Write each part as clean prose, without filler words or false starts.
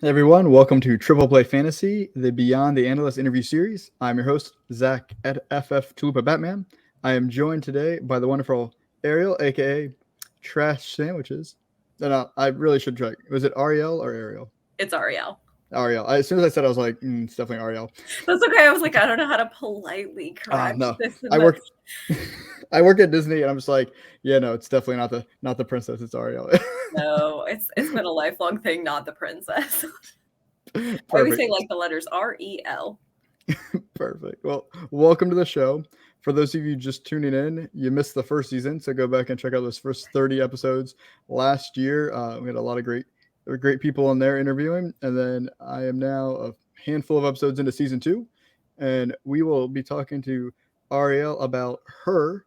Hey everyone, welcome to Triple Play Fantasy, the Beyond the Analyst interview series. I'm your host, Zach at FF Tulipa Batman. I am joined today by the wonderful Ariel, aka Trash Sandwiches. No, I really should try. Was it Ariel or Ariel? It's Ariel. Ariel. As soon as I said, I was like, it's definitely Ariel. That's okay. I was like, I don't know how to politely correct No, this and I this. work. I work at Disney, and I'm just like, yeah, no, it's definitely not the princess. It's Ariel. No, it's been a lifelong thing, not the princess. I always say Perfect. like the letters REL. Perfect. Well, welcome to the show. For those of you just tuning in, you missed the first season, so go back and check out those first 30 episodes last year. We had a lot of great people on there interviewing, and then I am now a handful of episodes into season 2, and we will be talking to Ariel about her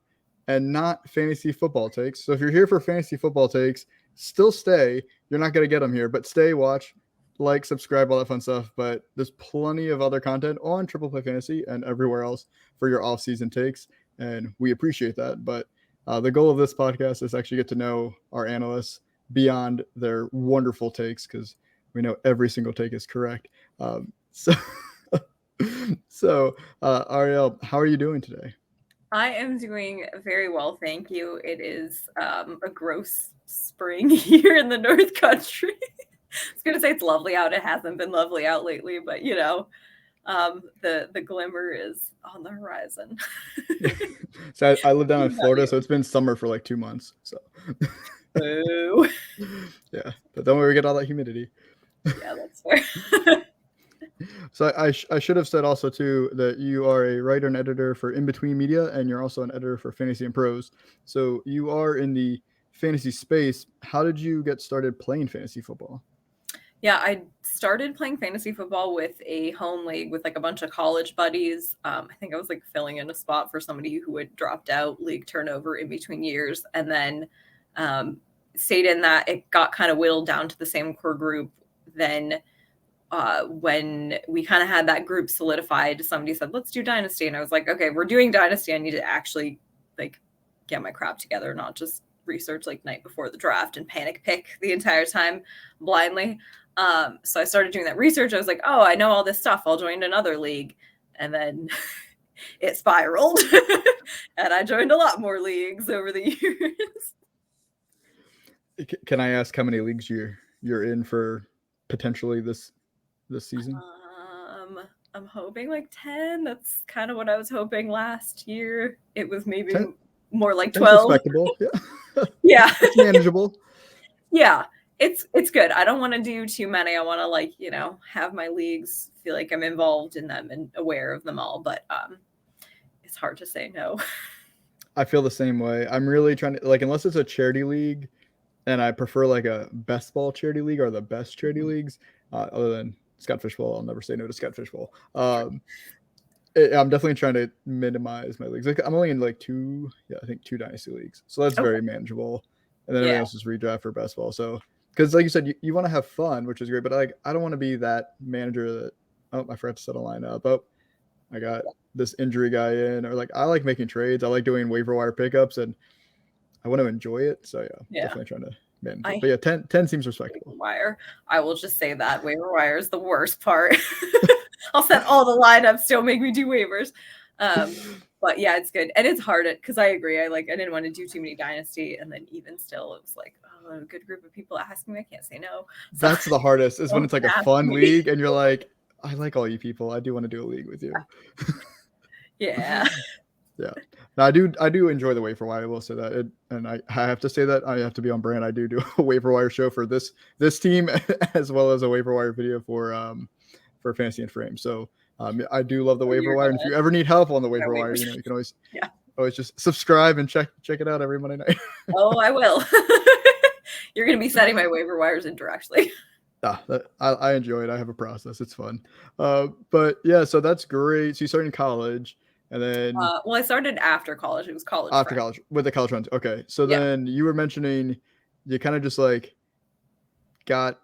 and not fantasy football takes. So if you're here for fantasy football takes, still stay. You're not going to get them here, but stay, watch, like, subscribe, all that fun stuff. But there's plenty of other content on Triple Play Fantasy and everywhere else for your off-season takes, and we appreciate that. But the goal of this podcast is actually get to know our analysts beyond their wonderful takes, because we know every single take is correct. So, Ariel, how are you doing today? I am doing very well, thank you. It is a gross spring here in the North Country. I was gonna say it's lovely out. It hasn't been lovely out lately, but the glimmer is on the horizon. So I live down in What about Florida, you? so it's been summer for like 2 months. So Boo. yeah, but don't worry, we get all that humidity. Yeah, that's fair. So I should have said also too that you are a writer and editor for In Between Media, and you're also an editor for Fantasy and Pros. So you are in the fantasy space. How did you get started playing fantasy football? Yeah, I started playing fantasy football with a home league with like a bunch of college buddies. I think I was like filling in a spot for somebody who had dropped out league turnover in between years, and then um, stayed in that. It got kind of whittled down to the same core group. Then when we kind of had that group solidified, somebody said, "Let's do Dynasty," and I was like, "Okay, we're doing Dynasty. I need to actually like get my crap together, not just research like night before the draft and panic pick the entire time blindly." So I started doing that research. I was like, "Oh, I know all this stuff. I'll join another league," and then it spiraled, and I joined a lot more leagues over the years. Can I ask how many leagues you're in for potentially this season? Um, I'm hoping like 10. That's kind of what I was hoping last year. It was maybe Ten. more like Ten's 12. respectable. Yeah, Yeah. it's manageable. Yeah. It's good. I don't want to do too many. I want to have my leagues feel like I'm involved in them and aware of them all, but it's hard to say no. I feel the same way. I'm really trying to, like, unless it's a charity league, and I prefer like a best ball charity league or the best charity leagues. Other than Scott Fishbowl, I'll never say no to Scott Fishbowl. I'm definitely trying to minimize my leagues. Like, I'm only in like two, yeah, I think two dynasty leagues, so that's Okay. very manageable. And then Yeah. everything else is redraft for best ball. So, because like you said, you want to have fun, which is great, but like I don't want to be that manager that, oh, I forgot to set a lineup. Oh, I got this injury guy in, or like I like making trades. I like doing waiver wire pickups, and I want to enjoy it. So yeah, Yeah. definitely trying to manage it. I But yeah, 10 seems waiver respectable. wire. I will just say that waiver wire is the worst part. I'll set all the lineups, still make me do waivers. But yeah, it's good. And it's hard because I agree. I didn't want to do too many dynasty, and then even still it was like, oh, a good group of people asking me. I can't say no. So That's the hardest is when don't it's like a ask fun me. league and you're like, I like all you people. I do want to do a league with you. Yeah. Yeah. No, I do enjoy the waiver wire. I will say that. And I have to say that I have to be on brand. I do a waiver wire show for this team as well as a waiver wire video for Fantasy and Frame. So I do love the So waiver you're wire. And if gonna you ever need help on the my waiver wire, waivers. you can Yeah. always just subscribe and check it out every Monday night. Oh, I will. You're gonna be setting my waiver wires indirectly. I enjoy it. I have a process. It's fun. But yeah, so that's great. So you started in college, and then Well, I started after college. It was college after friends. college with the college runs. Okay, so Yeah. then you were mentioning you kind of just like got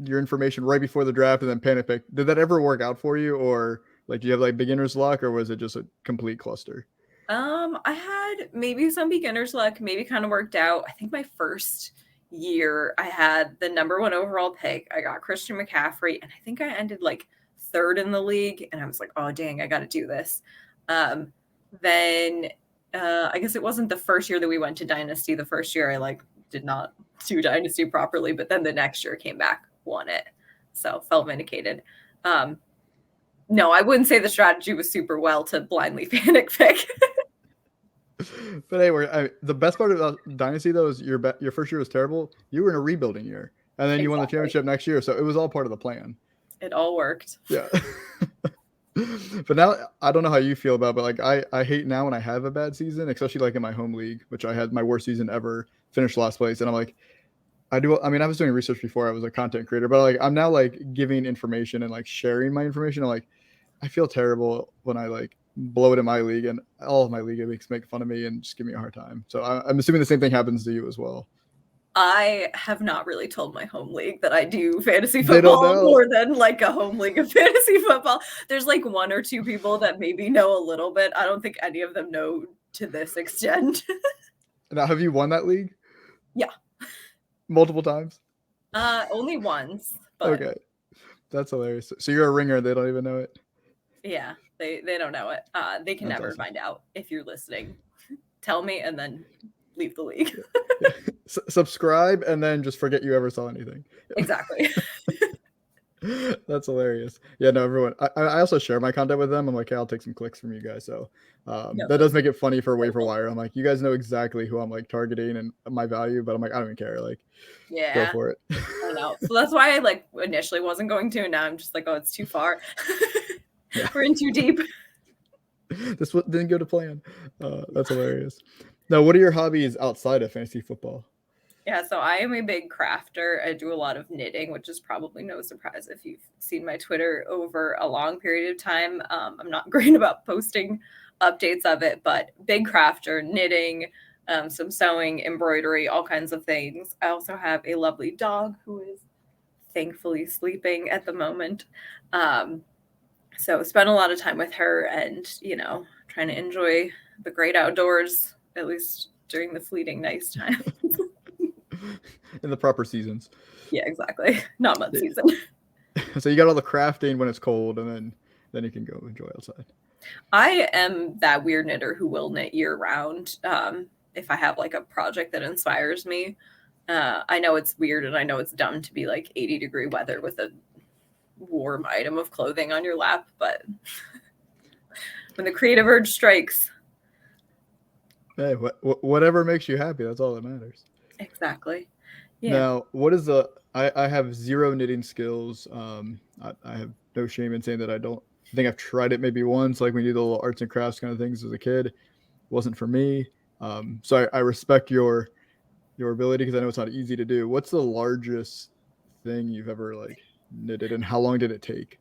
your information right before the draft and then panic pick. Did that ever work out for you, or like do you have like beginner's luck, or was it just a complete cluster? I had maybe some beginner's luck, maybe kind of worked out. I think my first year, I had the number 1 overall pick. I got Christian McCaffrey, and I think I ended like 3rd in the league. And I was like, oh, dang, I got to do this. Then I guess it wasn't the first year that we went to Dynasty. The first year I like did not do Dynasty properly, but then the next year came back, won it. So felt vindicated. No, I wouldn't say the strategy was super well to blindly panic pick. But anyway, the best part about Dynasty though is your first year was terrible. You were in a rebuilding year, and then you won the championship next year, so it was all part of the plan. It all worked. Yeah. But now I don't know how you feel about it, but like I hate now when I have a bad season, especially like in my home league, which I had my worst season ever, finished last place, and I'm like, I mean, I was doing research before I was a content creator, but like I'm now like giving information and like sharing my information. I'm like, I feel terrible when I like blow it in my league, and all of my league mates make fun of me and just give me a hard time. So I'm assuming the same thing happens to you as well. I have not really told my home league that I do fantasy football more than like a home league of fantasy football. There's like 1 or 2 people that maybe know a little bit. I don't think any of them know to this extent. Now, have you won that league? Yeah. Multiple times? Only once. But okay. That's hilarious. So you're a ringer, they don't even know it? Yeah, they don't know it. They can never find out. If you're listening, tell me and then leave the league. Subscribe and then just forget you ever saw anything. Exactly. That's hilarious. Yeah, no, everyone. I also share my content with them. I'm like, hey, I'll take some clicks from you guys. So that does make it funny for waiver wire. I'm like, you guys know exactly who I'm like targeting and my value, but I'm like, I don't even care. Like, go for it. I know. So that's why I like initially wasn't going to. Now I'm just like, oh, it's too far. We're in too deep. This didn't go to plan. That's hilarious. Now, what are your hobbies outside of fantasy football? Yeah, so I am a big crafter. I do a lot of knitting, which is probably no surprise if you've seen my Twitter over a long period of time. I'm not great about posting updates of it, but big crafter, knitting, some sewing, embroidery, all kinds of things. I also have a lovely dog who is thankfully sleeping at the moment. So spend a lot of time with her and, trying to enjoy the great outdoors, at least during the fleeting nice time. In the proper seasons. Yeah, exactly. Not mud season. So you got all the crafting when it's cold, and then you can go enjoy outside. I am that weird knitter who will knit year round. If I have like a project that inspires me, I know it's weird and I know it's dumb to be like 80-degree weather with a warm item of clothing on your lap, but when the creative urge strikes. Hey, whatever makes you happy, that's all that matters. Exactly. Yeah. Now, what is I have 0 knitting skills. I have no shame in saying that I think I've tried it maybe once, like when you do the little arts and crafts kind of things as a kid. It wasn't for me. So I respect your ability because I know it's not easy to do. What's the largest thing you've ever like knitted, and how long did it take?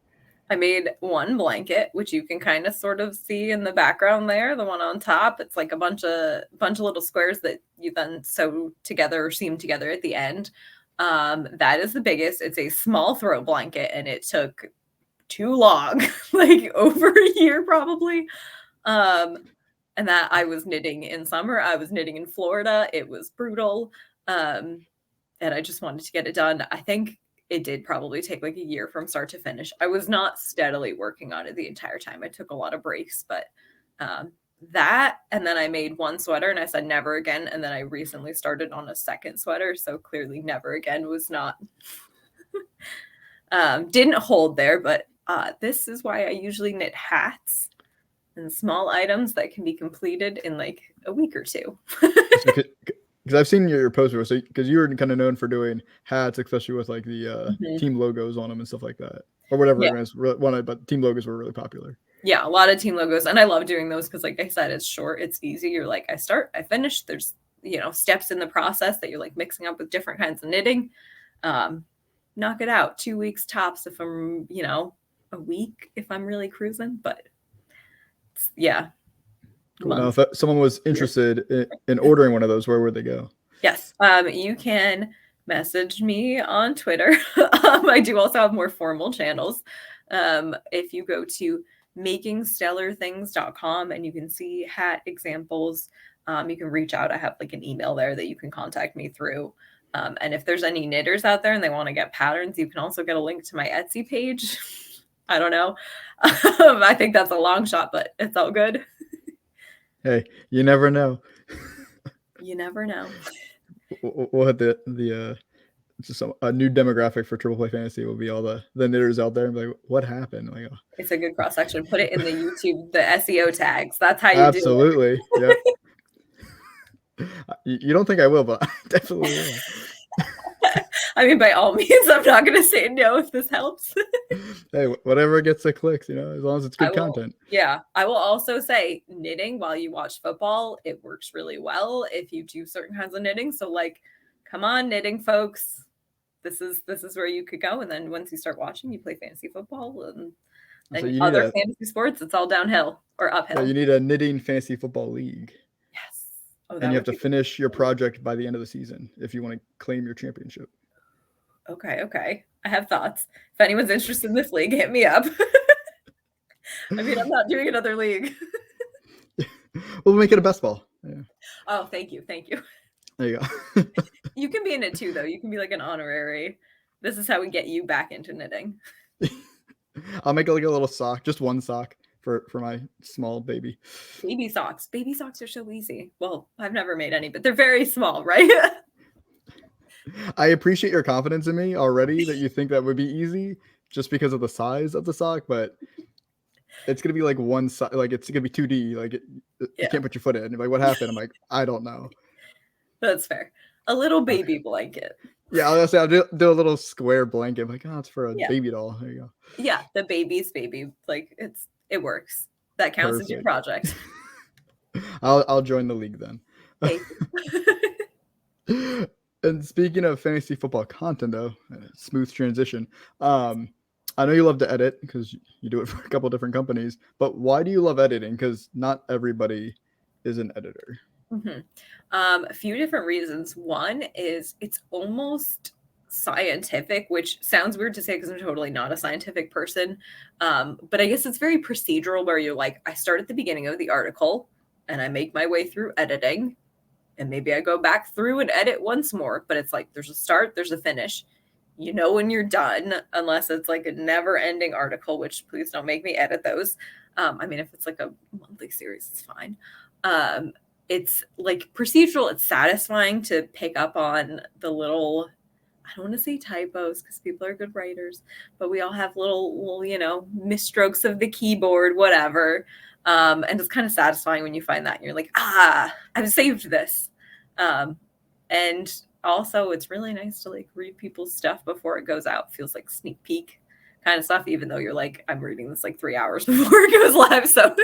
I made one blanket, which you can kind of sort of see in the background there, the one on top. It's like a bunch of little squares that you then sew together or seam together at the end. That is the biggest. It's a small throw blanket, and it took too long, like over a year probably. And that I was knitting in summer. I was knitting in Florida. It was brutal. And I just wanted to get it done. I think it did probably take like a year from start to finish. I was not steadily working on it the entire time. I took a lot of breaks, but that, and then I made one sweater and I said never again. And then I recently started on a second sweater. So clearly never again was not, didn't hold there, but this is why I usually knit hats and small items that can be completed in like a week or two. Because I've seen your posts before, so because you were kind of known for doing hats, especially with like the team logos on them and stuff like that, or whatever it is. But team logos were really popular. Yeah, a lot of team logos, and I love doing those because, like I said, it's short, it's easy. You're like, I start, I finish. There's steps in the process that you're like mixing up with different kinds of knitting. Knock it out 2 weeks tops if I'm a week if I'm really cruising, but yeah. Cool. Now, if someone was interested in ordering one of those, where would they go? Yes, you can message me on Twitter. I do also have more formal channels. If you go to makingstellarthings.com and you can see hat examples, you can reach out. I have like an email there that you can contact me through. And if there's any knitters out there and they want to get patterns, you can also get a link to my Etsy page. I don't know. I think that's a long shot, but it's all good. Hey, you never know. You never know. We'll hit the just a new demographic for Triple Play Fantasy will be all the knitters out there and be like, what happened? Like, oh. It's a good cross section. Put it in the YouTube, the SEO tags. That's how you Absolutely. Do it. Yep. You don't think I will, but I definitely will. I mean, by all means, I'm not going to say no if this helps. Hey, whatever gets the clicks, as long as it's good content. Yeah. I will also say knitting while you watch football, it works really well if you do certain kinds of knitting. So like, come on, knitting folks. This is where you could go. And then once you start watching, you play fantasy football and So other fantasy sports, it's all downhill or uphill. Yeah, you need a knitting fantasy football league. Yes. And you have to finish your project by the end of the season if you want to claim your championship. Okay. I have thoughts. If anyone's interested in this league, hit me up. I mean, I'm not doing another league. We'll make it a best ball. Yeah. Oh, thank you. There you go. You can be in it too, though. You can be like an honorary. This is how we get you back into knitting. I'll make like a little sock, just one sock for my small baby. Baby socks. Baby socks are so easy. Well, I've never made any, but they're very small, right? I appreciate your confidence in me already that you think that would be easy just because of the size of the sock, but it's gonna be like one side, like it's gonna be 2D. Like you can't put your foot in. Like, what happened? I'm like, I don't know. That's fair. A little baby blanket. Yeah, I'll do a little square blanket. I'm like, oh, it's for a baby doll. There you go. Yeah, the baby's baby. Like it works. That counts as your project. I'll join the league then. Hey. And speaking of fantasy football content, though, smooth transition. I know you love to edit because you do it for a couple different companies. But why do you love editing? Because not everybody is an editor. Mm-hmm. A few different reasons. One is it's almost scientific, which sounds weird to say because I'm totally not a scientific person. But I guess it's very procedural where you're like, I start at the beginning of the article and I make my way through editing. And maybe I go back through and edit once more, but it's like there's a start, there's a finish. You know when you're done, unless it's like a never-ending article, which please don't make me edit those. I mean, if it's like a monthly series, it's fine. It's like procedural. It's satisfying to pick up on the little, I don't want to say typos because people are good writers, but we all have little, misstrokes of the keyboard, whatever. And it's kind of satisfying when you find that and you're like, I've saved this. And also it's really nice to like read people's stuff before it goes out. It feels like sneak peek kind of stuff, even though you're like, I'm reading this like 3 hours before it goes live. So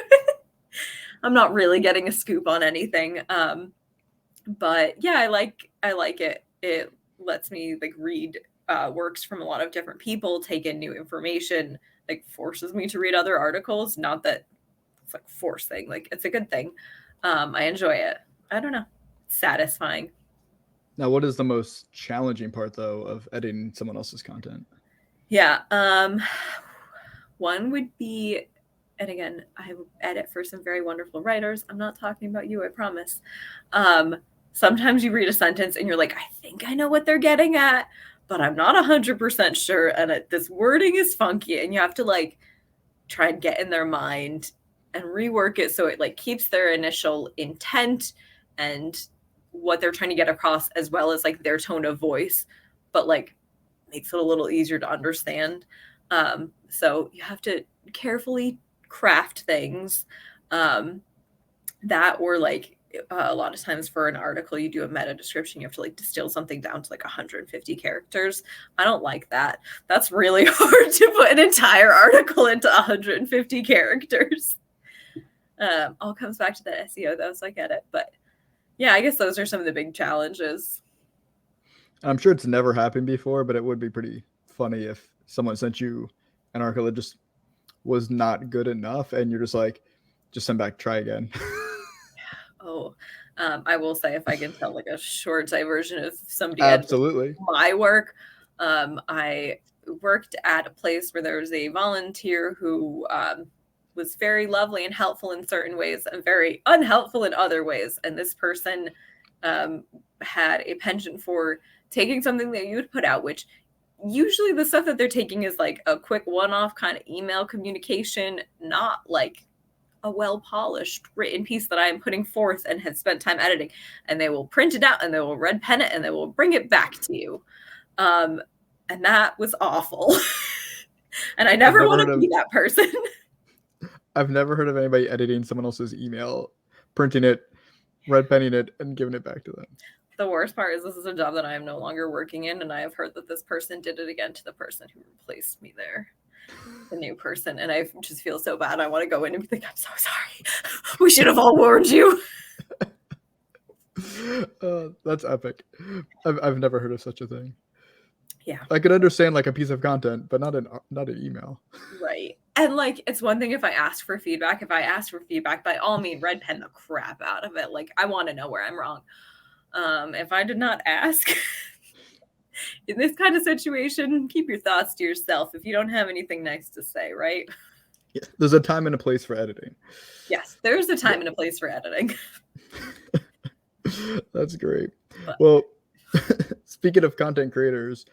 I'm not really getting a scoop on anything. But yeah, I like it. It lets me like read works from a lot of different people, take in new information, like forces me to read other articles. Not that it's like forcing, like it's a good thing. I enjoy it. I don't know. It's satisfying. Now, what is the most challenging part though of editing someone else's content? Yeah. One would be, and again, I edit for some very wonderful writers. I'm not talking about you, I promise. Sometimes you read a sentence and you're like, I think I know what they're getting at, but I'm not 100% sure. And this wording is funky and you have to like try and get in their mind and rework it so it like keeps their initial intent and what they're trying to get across, as well as like their tone of voice, but like makes it a little easier to understand. So you have to carefully craft things that were like a lot of times for an article, you do a meta description. You have to like distill something down to like 150 characters. I don't like that. That's really hard to put an entire article into 150 characters. All comes back to that SEO though, so I get it. But yeah, I guess those are some of the big challenges. I'm sure it's never happened before, but it would be pretty funny if someone sent you an article that just was not good enough and you're just like, just send back, try again. I will say if I can tell like a short diversion of somebody absolutely my work. I worked at a place where there was a volunteer who was very lovely and helpful in certain ways and very unhelpful in other ways. And this person had a penchant for taking something that you would put out, which usually the stuff that they're taking is like a quick one-off kind of email communication, not like a well-polished written piece that I am putting forth and have spent time editing. And they will print it out and they will red pen it and they will bring it back to you. And that was awful. And I never want to be that person. I've never heard of anybody editing someone else's email, printing it, red penning it, and giving it back to them. The worst part is this is a job that I am no longer working in, and I have heard that this person did it again to the person who replaced me there, the new person, and I just feel so bad. I want to go in and be like, I'm so sorry. We should have all warned you. That's epic. I've never heard of such a thing. Yeah, I could understand like a piece of content, but not an email. Right. And like, it's one thing if I ask for feedback. If I ask for feedback, by all means, red pen the crap out of it. Like, I want to know where I'm wrong. If I did not ask in this kind of situation, keep your thoughts to yourself if you don't have anything nice to say, right? Yeah, there's a time and a place for editing. Yes, there's a time and a place for editing. That's great. Well, speaking of content creators,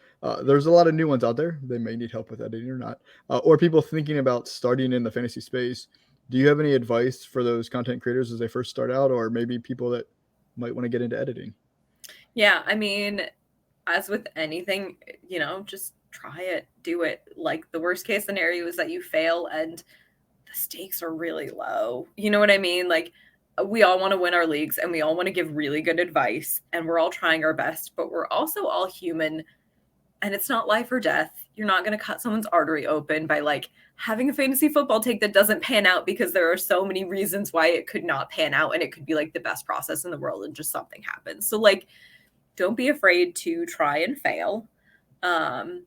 there's a lot of new ones out there. They may need help with editing or not, or people thinking about starting in the fantasy space. Do you have any advice for those content creators as they first start out, or maybe people that might want to get into editing? Yeah, I mean, as with anything, just try it, do it. Like, the worst case scenario is that you fail and the stakes are really low. You know what I mean? Like, we all want to win our leagues and we all want to give really good advice and we're all trying our best, but we're also all human and it's not life or death. You're not going to cut someone's artery open by like having a fantasy football take that doesn't pan out because there are so many reasons why it could not pan out and it could be like the best process in the world and just something happens. So like, don't be afraid to try and fail. And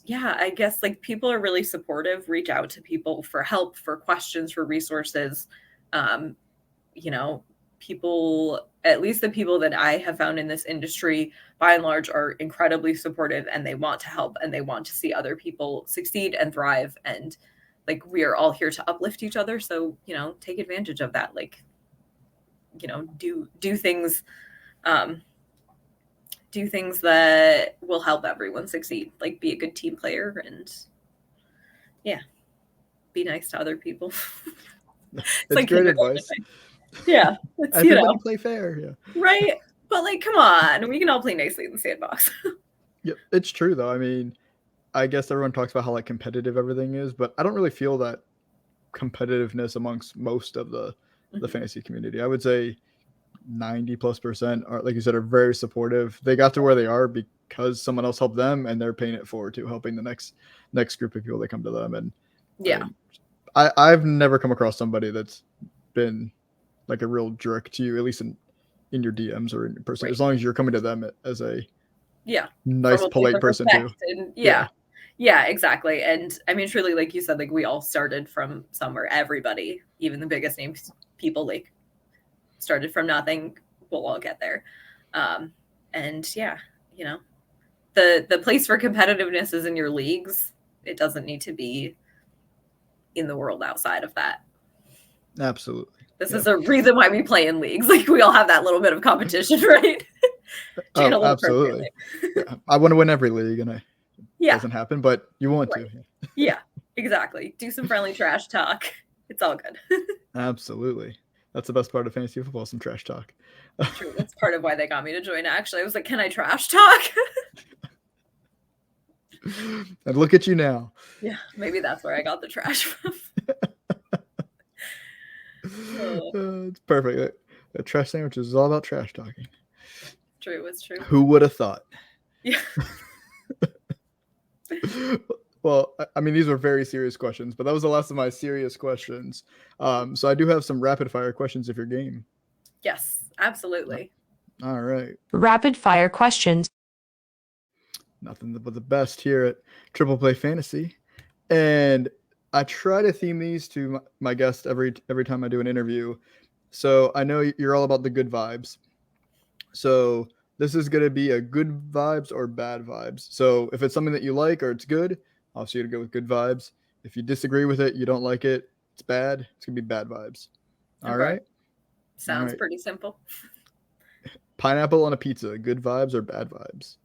yeah, I guess like people are really supportive. Reach out to people for help, for questions, for resources. People, at least the people that I have found in this industry, by and large, are incredibly supportive and they want to help and they want to see other people succeed and thrive. And like, we are all here to uplift each other. So, take advantage of that. Like, do things, do things that will help everyone succeed. Like, be a good team player and yeah, be nice to other people. It's like great advice. Yeah. Everybody play fair. Yeah. Right. But like, come on, we can all play nicely in the sandbox. Yep. It's true though. I mean, I guess everyone talks about how like competitive everything is, but I don't really feel that competitiveness amongst most of the fantasy community. I would say 90+% are, like you said, are very supportive. They got to where they are because someone else helped them and they're paying it forward to helping the next group of people that come to them. And yeah, I've never come across somebody that's been like a real jerk to you, at least in your DMs or in your person, right. As long as you're coming to them as a nice, polite person too. And yeah, exactly. And I mean, truly, like you said, like we all started from somewhere. Everybody, even the biggest names people, like started from nothing. We'll all get there. And yeah, the place for competitiveness is in your leagues. It doesn't need to be in the world outside of that. Absolutely. This is a reason why we play in leagues. Like, we all have that little bit of competition, right? Oh, absolutely. Yeah. I want to win every league, and it doesn't happen, but you want to. Yeah, exactly. Do some friendly trash talk. It's all good. Absolutely. That's the best part of fantasy football, some trash talk. True. That's part of why they got me to join. Actually, I was like, can I trash talk? And look at you now. Yeah, maybe that's where I got the trash from. It's perfect. A trash sandwich is all about trash talking. True, it's true. Who would have thought? Yeah. Well, I mean, these were very serious questions, but that was the last of my serious questions. So I do have some rapid fire questions if you're game. Yes, absolutely. All right. Rapid fire questions. Nothing but the best here at Triple Play Fantasy. And I try to theme these to my guest every time I do an interview. So I know you're all about the good vibes. So this is going to be a good vibes or bad vibes. So if it's something that you like or it's good, obviously you're going to go with good vibes. If you disagree with it, you don't like it, it's bad, it's going to be bad vibes. All right? Sounds pretty simple. pineapple on a pizza, good vibes or bad vibes?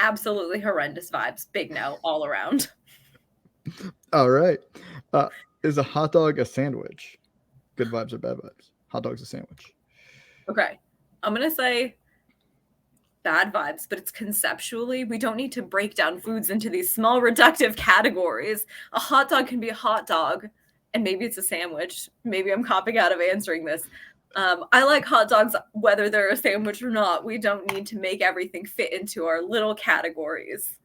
Absolutely horrendous vibes. Big no all around. All right. Is a hot dog a sandwich? Good vibes or bad vibes? Hot dog's a sandwich. Okay. I'm going to say bad vibes, but it's conceptually, we don't need to break down foods into these small reductive categories. A hot dog can be a hot dog, and maybe it's a sandwich. Maybe I'm copping out of answering this. I like hot dogs whether they're a sandwich or not. We don't need to make everything fit into our little categories.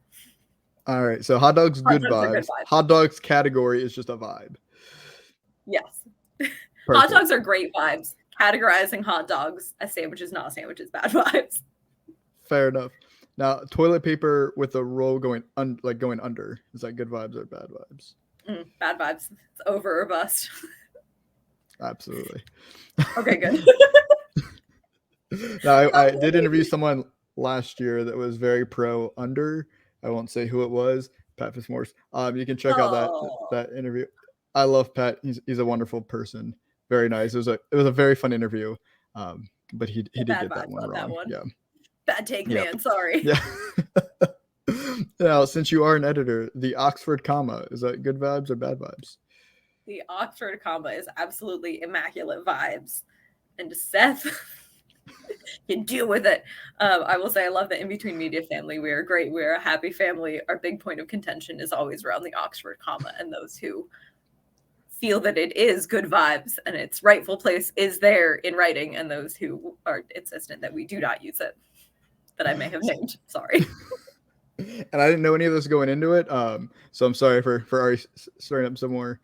All right. So hot dogs, good dogs are vibes. good vibes. Hot dogs category is just a vibe. Yes. Perfect. Hot dogs are great vibes. Categorizing hot dogs as sandwiches, not sandwiches, bad vibes. Fair enough. Now, toilet paper with a roll going under. Is that good vibes or bad vibes? Bad vibes. It's over or bust. Absolutely. Okay, good. Now, I did interview someone last year that was very pro under. I won't say who it was. Pat Fitzmaurice. You can check out that interview. I love Pat. He's a wonderful person. Very nice. It was a very fun interview. But he did get that one wrong. That one. Yeah. Bad take, man. Sorry. Yeah. Now, since you are an editor, the Oxford comma, is that good vibes or bad vibes? The Oxford comma is absolutely immaculate vibes. And to Seth, you deal with it. I will say I love the In-Between Media family. We are great. We are a happy family. Our big point of contention is always around the Oxford comma, and those who feel that it is good vibes and its rightful place is there in writing, and those who are insistent that we do not use it, that I may have named. Sorry. And I didn't know any of this going into it. So I'm sorry for already stirring up some more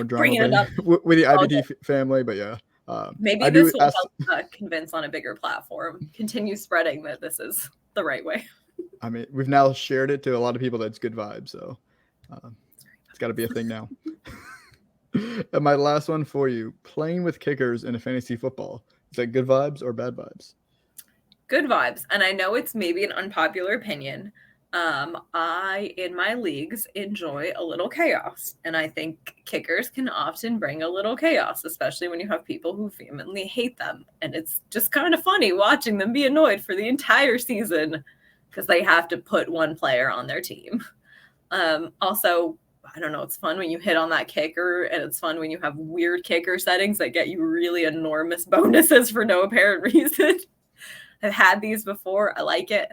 drama with the IBT family. But yeah, maybe this will help convince on a bigger platform. Continue spreading that this is the right way. I mean, we've now shared it to a lot of people that's good vibes. So it's got to be a thing now. And my last one for you: playing with kickers in a fantasy football. Is that good vibes or bad vibes? Good vibes. And I know it's maybe an unpopular opinion. I, in my leagues, enjoy a little chaos. And I think kickers can often bring a little chaos, especially when you have people who vehemently hate them. And it's just kind of funny watching them be annoyed for the entire season because they have to put one player on their team. Also, I don't know, it's fun when you hit on that kicker, and it's fun when you have weird kicker settings that get you really enormous bonuses for no apparent reason. I've had these before. I like it.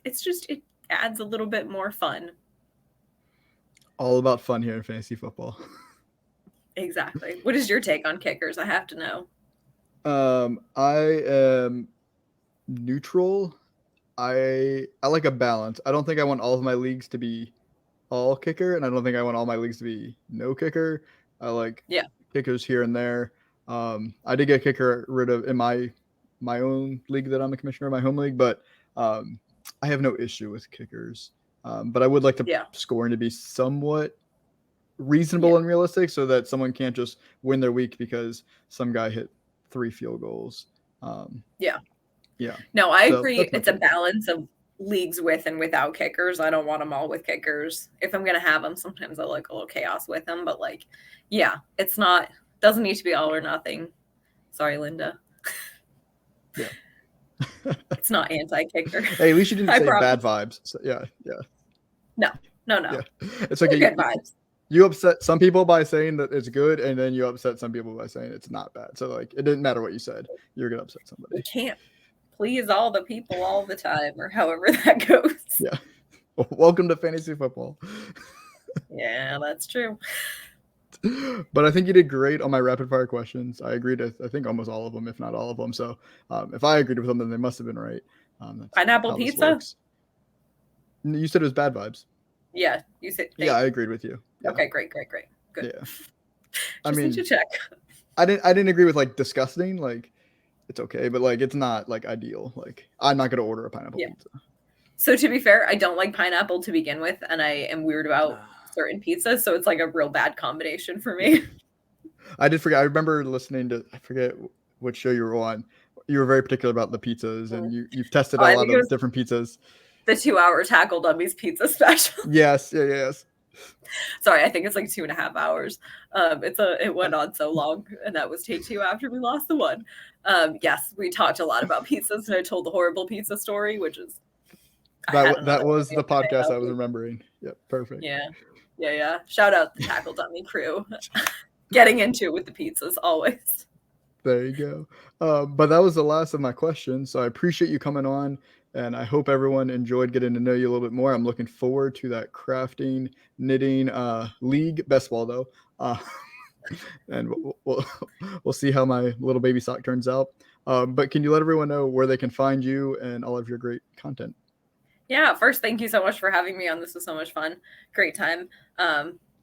It adds a little bit more fun. All about fun here in fantasy football. Exactly. What is your take on kickers? I have to know. I am neutral. I like a balance. I don't think I want all of my leagues to be all kicker, and I don't think I want all my leagues to be no kicker. I like kickers here and there. I did get kicker rid of in my own league that I'm a commissioner of, my home league, but I have no issue with kickers. But I would like the scoring to be somewhat reasonable and realistic so that someone can't just win their week because some guy hit 3 field goals. Yeah. No, I agree. It's a balance of leagues with and without kickers. I don't want them all with kickers. If I'm going to have them, sometimes I like a little chaos with them. But it's doesn't need to be all or nothing. Sorry, Linda. Yeah. It's not anti-kicker. Hey, at least you didn't say bad vibes. So, yeah. No. Yeah. It's okay. Good vibes. You upset some people by saying that it's good, and then you upset some people by saying it's not bad. So it didn't matter what you said. You're gonna upset somebody. You can't please all the people all the time, or however that goes. Yeah. Well, welcome to fantasy football. Yeah, that's true. But I think you did great on my rapid fire questions. I agreed with, I think, almost all of them, if not all of them. So if I agreed with them, then they must have been right. Pineapple pizza? You said it was bad vibes. Yeah, you said. Yeah, I agreed with you. Yeah. Okay, great. Good. Yeah. I mean, need to check. I didn't agree with disgusting. It's okay, but it's not ideal. I'm not gonna order a pineapple pizza. So to be fair, I don't like pineapple to begin with, and I am weird about certain pizzas, so it's a real bad combination for me. I did forget. I remember listening to, I forget what show you were on. You were very particular about the pizzas, and you've tested a lot of different pizzas. The 2-hour Tackle Dummies pizza special. Yes. Sorry, I think it's like 2.5 hours. It went on so long, and that was take 2 after we lost the one. Yes, we talked a lot about pizzas, and I told the horrible pizza story, which is that was the podcast I was remembering. Yep, perfect. Yeah. Shout out the Tackle Dummy crew, getting into it with the pizzas always. There you go. But that was the last of my questions. So I appreciate you coming on, and I hope everyone enjoyed getting to know you a little bit more. I'm looking forward to that crafting, knitting league, best ball though. And we'll see how my little baby sock turns out. But can you let everyone know where they can find you and all of your great content? Yeah, first, thank you so much for having me on. This was so much fun. Great time.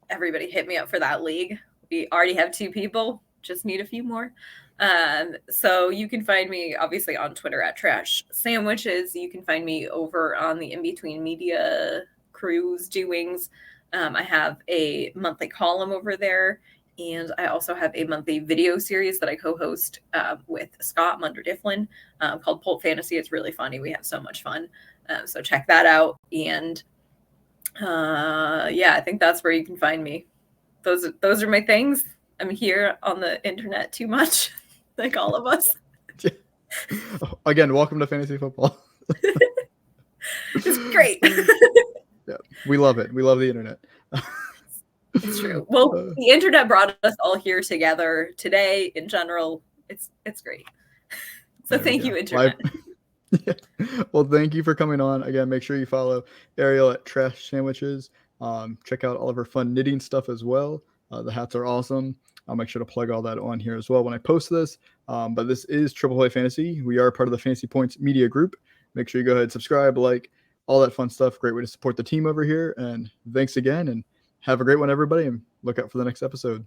Everybody hit me up for that league. We already have 2 people, just need a few more. So you can find me obviously on Twitter at Trash Sandwiches. You can find me over on the IBT Media crew's doings. I have a monthly column over there, and I also have a monthly video series that I co-host with Scott Munder-Difflin called Pulp Fantasy. It's really funny. We have so much fun. So check that out. And I think that's where you can find me. Those are my things. I'm here on the internet too much, like all of us. Again, welcome to fantasy football. It's great. Yeah, we love it. We love the internet. It's true. Well, the internet brought us all here together today. In general, it's great. So thank you, internet. Yeah. Well, thank you for coming on. Again, make sure you follow Ariel at Trash Sandwiches. Check out all of her fun knitting stuff as well. The hats are awesome. I'll make sure to plug all that on here as well when I post this. But this is Triple Play Fantasy. We are part of the Fantasy Points Media Group. Make sure you go ahead and subscribe, like, all that fun stuff. Great way to support the team over here. And thanks again, and have a great one, everybody, and look out for the next episode.